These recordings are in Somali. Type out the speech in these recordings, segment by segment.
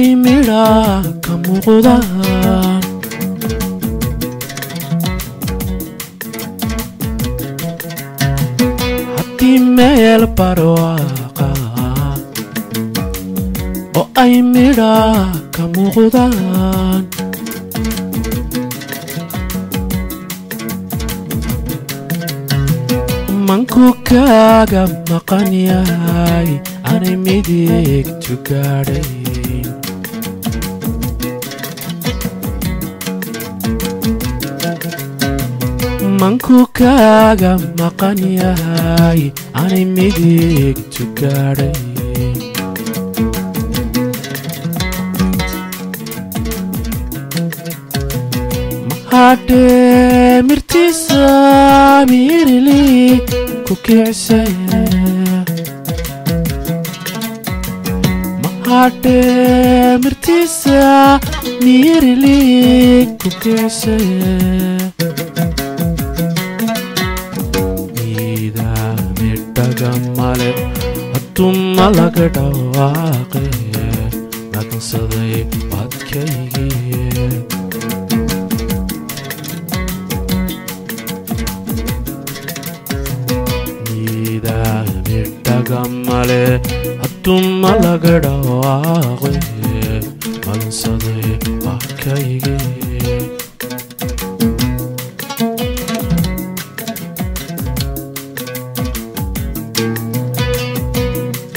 ay midha ka muuqdaan haddii meel barwaaqa oo ay midha ka muuqdaan manku kaaga maqan yahay aanay midigtu gaadhayn manku kaaga maqan yahay aanay midigtu gaadhayn mahadhee mirtiisa miirili kukicsaye mahadhee mirtiisa miirili kukicsaye miida midhaga male hadduma laga dhawaaqe nagansaday badkaygii midhagamale hadduma laga dhawaaqe nagansaday badkaygii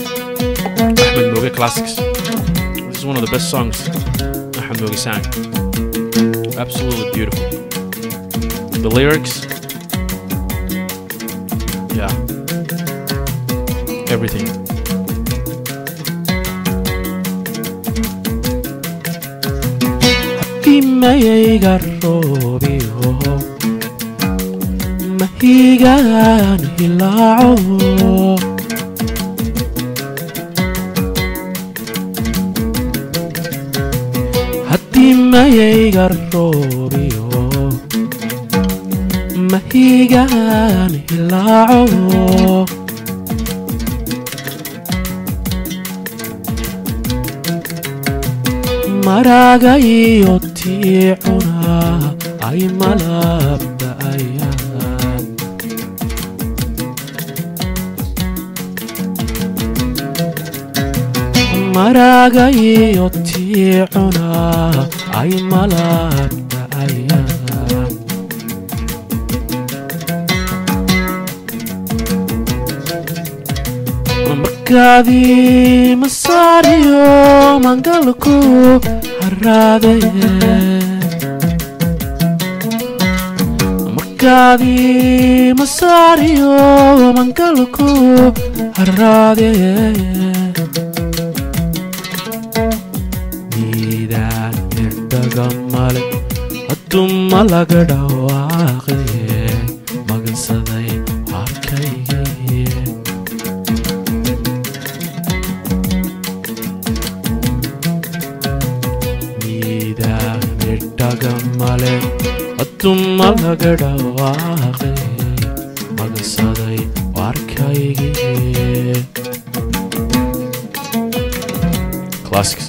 Ahmed Moge Classics. This is one of the best songs Ahmed Moge sang. Absolutely beautiful. The lyrics, yeah, everything. Mayayga roobiyo mahigaan hilaaco haddii mayayga roobiyo mahigaan hilaaco maraga iyo tiicuna ay malabda'ayaan maraga iyo tiicuna ay malabda'ayaan markaadii masaariyo mangalku markaadii masaariyo mangalku harraade miidaan midhaga male hadduma laga dhawaaqe magansaday harkaygii midhagamale hadduma laga dhawaaqe magansaday harkaygii Classics.